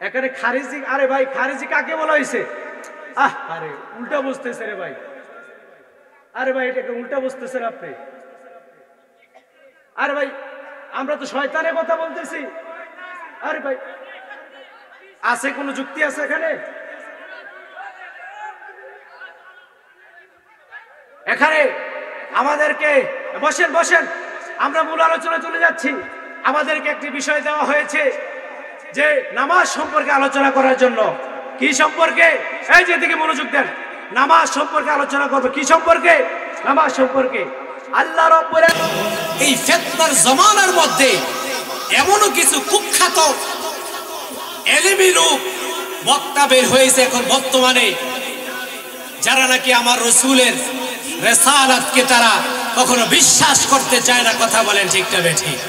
এখানে খারিজি, আরে ভাই খারিজি কাকে বলা হয়েছে? আরে উল্টা বুঝতেছে রে ভাই, আরে ভাই এটাকে উল্টা বুঝতেছেন আপনি। আরে ভাই আমরা তো শয়তানের কথা বলতেছি। আরে ভাই আছে কোনো যুক্তি আছে এখানে? এখানে আমাদেরকে বসেন বসেন, আমরা মূল আলোচনা চলে যাচ্ছি। আমাদেরকে একটি বিষয় দেওয়া হয়েছে যে নামাজ সম্পর্কে আলোচনা করার জন্য। কি সম্পর্কে? এই যে দিকে মনোযোগ দেন, নামাজ সম্পর্কে আলোচনা করব। কি সম্পর্কে? নামাজ সম্পর্কে। আল্লাহ রাব্বুল এই ফিতনার জামানার মধ্যে এমনও কিছু কুখ্যাত এলিমি লোক বক্তা বের হয়েছে এখন বর্তমানে, যারা নাকি আমার রাসূলের রিসালাতকে তারা কখনো বিশ্বাস করতে চায় না। কথা বলেন ঠিক না বেঠিক?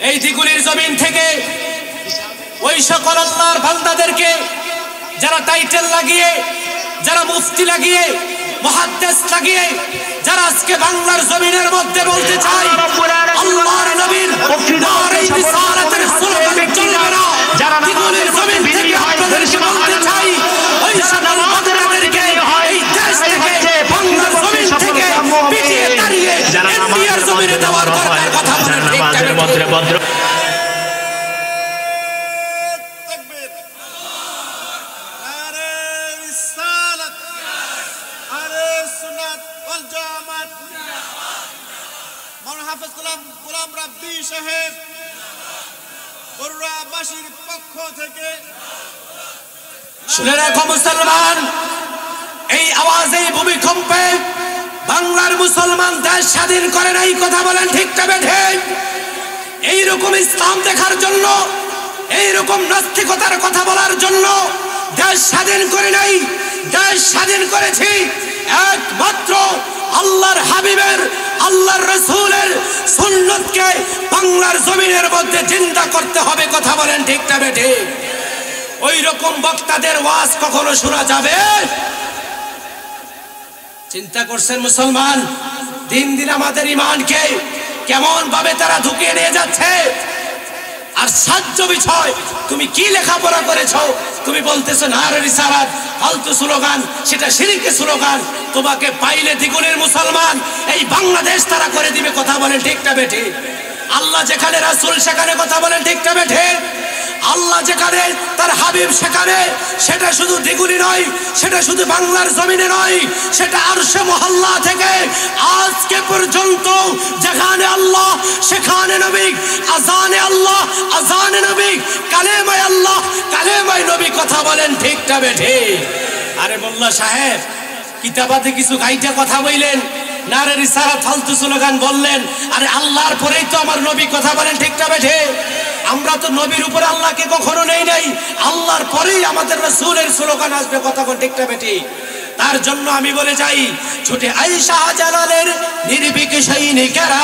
এই দিগুলির জমিন থেকে ওই সকল আল্লাহর বান্দাদেরকে যারা টাইটেল লাগিয়ে, যারা মুফতি লাগিয়ে, মুহাদ্দিস লাগিয়ে, যারা আজকে বাংলার জমিনের মধ্যে বলতে চায় আল্লাহর নবীর নারে রিসালাতের স্লোগান চলবে না, যারা দিগুলির জমিন থেকে আপনাদেরকে বলতে চাই ওই সকল বান্দাদেরকে এই দেশ থেকে, বাংলার জমিন থেকে পিটিয়ে তাড়িয়ে ইন্ডিয়ার জমিনে দেওয়ার কথা বলেন ঠিক না? শুনে রাখো মুসলমান, এই আওয়াজ, এই ভূমিকম্পে বাংলার মুসলমান দেশ স্বাধীন করে নাই। কথা বলেন ঠিক না বেঠিক? এইরকম ইসলাম দেখার জন্য, এইরকম নাস্তিকতার কথা বলার জন্য দেশ স্বাধীন করে নাই। দেশ স্বাধীন করেছি একমাত্র আল্লাহর হাবিবের, আল্লাহর রাসূলের সুন্নতকে বাংলার জমিনের মধ্যে জিন্দা করতে হবে। কথা বলেন ঠিক না বেঠিক? ওই রকম বক্তাদের ওয়াজ কখনো শোনা যাবে? চিন্তা করছেন মুসলমান? দিন দিন আমাদের ঈমানকে কেমন ভাবে তারা ঢুকিয়ে নিয়ে যাচ্ছে। আর সাহায্য বিষয়, তুমি কি লেখাপড়া করেছো? তুমি বলতেছো নারে রিসালাত ফালতু স্লোগান, সেটা শিরকের স্লোগান। তোমাকে পাইলে দ্বিগুণের মুসলমান এই বাংলাদেশ তারা করে দিবে। কথা বলেন ঠিক না বেঠিক? আল্লাহ যেখানে, রাসূল সেখানে। কথা বলেন ঠিক না বেঠিক? আল্লাহ যেখানে, তার হাবিব সেখানে। সেটা শুধু দ্বিগুণী নয়, সেটা শুধু বাংলার জমিনে নয়, সেটা আরশে মহল্লা থেকে আজকে পর্যন্ত যেখানে আল্লাহ সেখানে নবী, আজানে আল্লাহ আজানে নবী, কালেমায়ে আল্লাহ কালেমায়ে নবী। কথা বলেন ঠিক না বেঠিক? আরে মোল্লা সাহেব, কিতাবাতে কিছু গাইটা কথা বললেন, নারে রিসালাত ফালতু স্লোগান বললেন। আরে আল্লাহর পরেই তো আমার নবী। কথা বলেন ঠিক না বেঠিক? আমরা তো নবীর উপর আল্লাহকে কখনো নেই নাই, আল্লাহর পরেই আমাদের রাসূলের স্লোগান আসবে। কথা কোন ঠিক না বেঠিক? তার জন্য আমি বলে যাই, ছুটে আই শাহজালালের নির্ভীক সৈনিকেরা,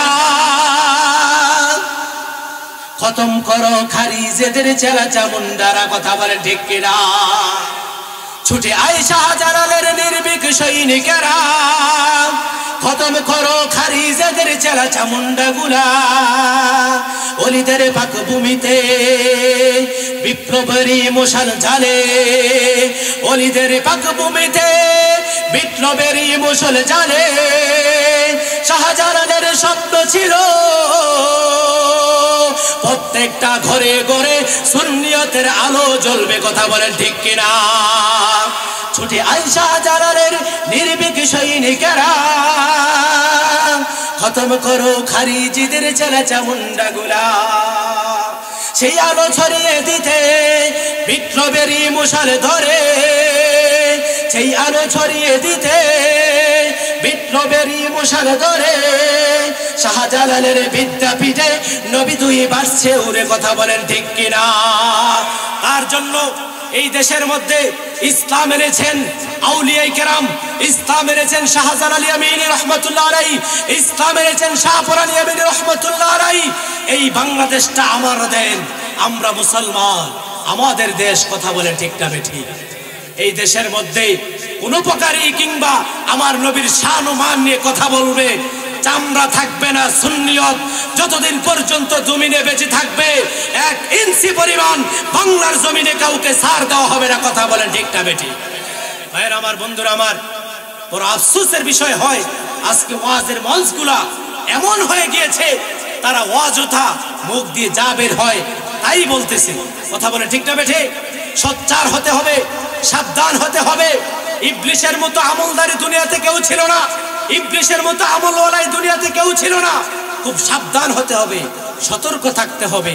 খতম করো খারিজেদের চেলা চামুন্ডারা। কথা বলেন ঠিক কিনা? ছুটে আই শাহজালালের নির্ভীক সৈনিকেরা, খতম করো খারিজেদের চেলা চামুন্ডা গুলা। অলিদের পাক ভূমিতে বিপ্লবেরই মশাল জ্বালে, অলিদের পাক ভূমিতে বিপ্লবেরই মশাল জ্বালে। শাহজালালের স্বপ্ন ছিল প্রত্যেকটা ঘরে ঘরে সুন্নিয়তের আলো জ্বলবে। কথা বলেন ঠিক কিনা? ছুটে আই শাহজালালের নির্ভীক সৈনিকেরা, খতম করো খারিজিদের চেলা চামুন্ডা গুলা। সেই আলো ছড়িয়ে দিতে বিপ্লবেরই মশাল ধরে, সেই আলো ছড়িয়ে দিতে বিপ্লবেরই মশাল ধরে। শাহজালালের বিদ্যাপীঠে নবী দুই বাসছে উড়ে। কথা বলেন ঠিক কিনা? তার জন্য এই দেশের মধ্যে ইসলাম এনেছেন আউলিয়ায়ে কেরাম, ইসলাম এনেছেন শাহজালাল আমিনী রহমাতুল্লাহ আলাইহি, ইসলাম এনেছেন শাহপুরানী আমিনী রহমাতুল্লাহ আলাইহি। এই বাংলাদেশটা আমার দেন, আমরা মুসলমান, আমাদের দেশ। কথা বলেন ঠিক না বেঠিক? এই দেশের মধ্যে কোন প্রকারই কিংবা আমার নবীর শান ও মান নিয়ে কথা বলবে চামড়া থাকবে না সুন্নিয়ত যতদিন পর্যন্ত জমিনে বেঁচে থাকবে 1 ইঞ্চি পরিমাণ বাংলার জমিনে কাউকে ছাড় দেওয়া হবে না। কথা বলেন ঠিক না বেটি? ভাইরা আমার, বন্ধুরা আমার, বড় আফসোসের বিষয় হয় আজকে ওয়াজের মঞ্চগুলা এমন হয়ে গিয়েছে তারা অযথা মুখ দিয়ে যা বের হয় তাই বলতেছে। কথা বলে ঠিক না বেঠে? সোচ্চার হতে হবে, সাবধান হতে হবে। ইবলিসের মতো আমলদারি দুনিয়াতে কেউ ছিল না, ইবলিসের মতো আমলওয়ালাই দুনিয়াতে কেউ ছিল না। খুব সাবধান হতে হবে, সতর্ক থাকতে হবে।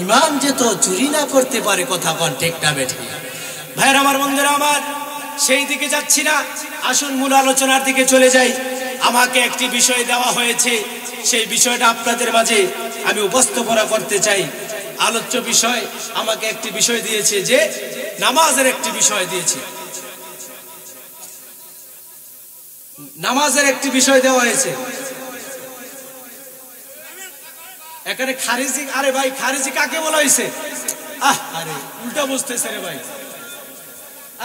ইমাম যে তো চুরি না করতে পারে। কথা কন ঠিক না বেঠে? ভাইরা আমার, বন্ধুরা আমার, সেই দিকে যাচ্ছি না, আসুন মূল আলোচনার দিকে চলে যাই। আমাকে একটি বিষয় দেওয়া হয়েছে, সেই বিষয়টা আপনাদের মাঝে আমি উপস্থাপনা করতে চাই। আলোচ্য বিষয় আমাকে একটি বিষয় দিয়েছে, যে নামাজের একটি বিষয় দিয়েছে, নামাজের একটি বিষয় দেওয়া হয়েছে। এখানে খারিজি, আরে ভাই খারিজি কাকে বলা হয়েছে? আরে উল্টা বুঝতেছে রে ভাই,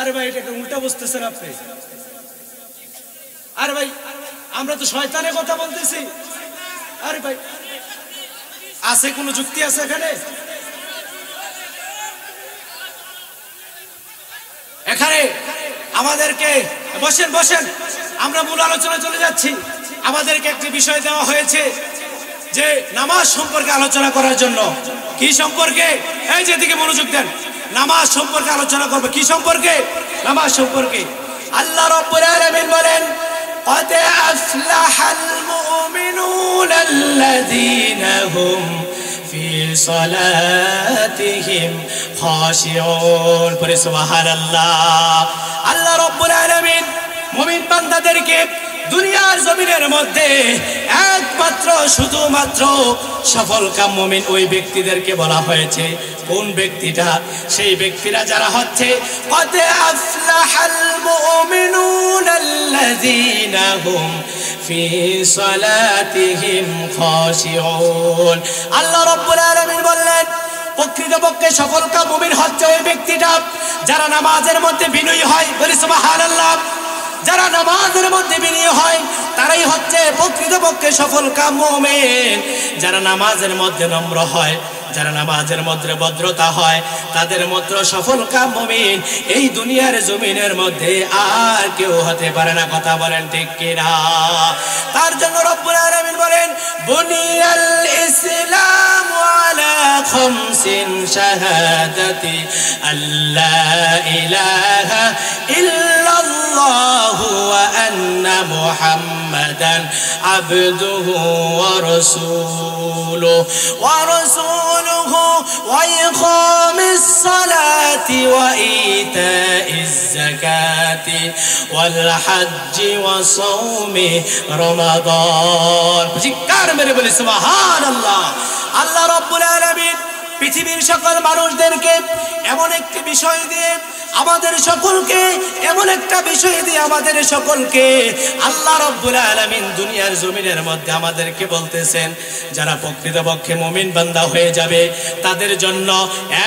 আরে ভাই এটাকে উল্টা বুঝতেছেন আপনি। আরে ভাই আমরা তো শয়তানের কথা বলতেছি। আরে ভাই আছে কোনো যুক্তি আছে এখানে? এখানে আমাদেরকে বসেন বসেন, আমরা মূল আলোচনায় চলে যাচ্ছি। আমাদেরকে একটি বিষয় দেওয়া হয়েছে যে নামাজ সম্পর্কে আলোচনা করার জন্য। কি সম্পর্কে? এই যে দিকে মনোযোগ দেন, নামাজ সম্পর্কে আলোচনা করবে। কি সম্পর্কে? নামাজ সম্পর্কে। আল্লাহ রাব্বুল আলামিন বলেন, قد أفلح المؤمنون الذين هم في صلاتهم خاشعون। সুবহানাল্লাহ। আল্লাহ রাব্বুল আলামিন মুমিন বান্দাদেরকে দুনিয়ার জমিনের মধ্যে একমাত্র শুধুমাত্র সফলকাম মুমিন ওই ব্যক্তিদেরকে বলা হয়েছে। কোন ব্যক্তিটা? সেই ব্যক্তিরা যারা হচ্ছে قد أفلح المؤمنون الذين هم في صلاتهم خاشعون। আল্লাহ রাব্বুল আলামিন বললেন, প্রকৃতপক্ষে সফলকাম মুমিন হচ্ছে ওই ব্যক্তিটা যারা নামাজের মধ্যে বিনয়ী হয়। বলি সুবহানাল্লাহ। যারা নামাজের মধ্যে বিনয়ী হয় তারাই হচ্ছে প্রকৃতপক্ষে সফলকাম মুমিন। যারা নামাজের মধ্যে নম্র হয়, যারা নামাজের মধ্যে ভদ্রতা হয়, তাদের মধ্যে সফলকাম মুমিন এই দুনিয়ার জমিনের মধ্যে আর কেউ হতে পারে না। কথা বলেন ঠিক কিনা? তার জন্য রব্বুল আলামিন বলেন, বুনিয়াল ইসলামু আলা খামসিন শাহাদাতি আল্লা ইলাহা ইল্লাল্লাহু ওয়া আন্না মুহাম্মাদান আবদুহু ওয়া রাসূলুহু ওয়া ইকামিস সালাতি ওয়া ইতাইজ যাকাতি ওয়াল হজ্জি ওয়া সাওমি রমাদান। জিকার মেরে বলে সুবহানাল্লাহ। আল্লাহ রাব্বুল আলামিন পৃথিবীর সকল মানুষদেরকে এমন একটি বিষয় দিয়ে আমাদের সকলকে, এমন একটা বিষয় দিয়ে আমাদের সকলকে আল্লাহ রাব্বুল আলামিন দুনিয়ার জমিনের মধ্যে আমাদেরকে বলতেছেন, যারা প্রকৃতপক্ষে মুমিন বান্দা হয়ে যাবে তাদের জন্য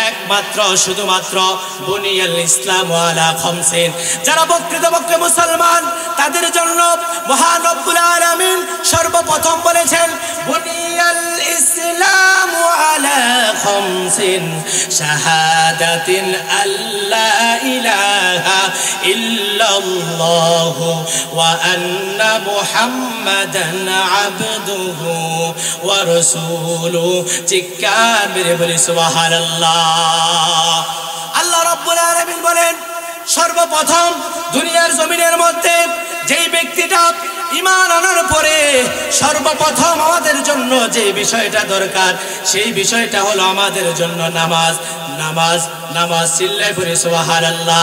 একমাত্র শুধুমাত্র বুনিয়াল ইসলাম আলা খামসিন। যারা প্রকৃতপক্ষে মুসলমান তাদের জন্য মহান রব্বুল আলামিন সর্বপ্রথম বলেছেন, বুনিয়াল ইসলাম আলা খামসিন শাহাদাতিন আল্লা ইলাহা ইল্লাল্লাহু ওয়া আন্না মুহাম্মাদান আবদুহু ওয়া রাসূলুহু। চিৎকার মেরে বলি সুবহানাল্লাহ। আল্লাহ রাব্বুল আলামিন বলেন, সর্বপ্রথম দুনিয়ার জমিনের মধ্যে যেই ব্যক্তিটা ঈমান আনার পরে সর্বপ্রথম আমাদের জন্য যে বিষয়টা দরকার সেই বিষয়টা হলো আমাদের জন্য নামাজ। নামাজ, নামাজ চিল্লায় পড়ে সুবহানাল্লাহ।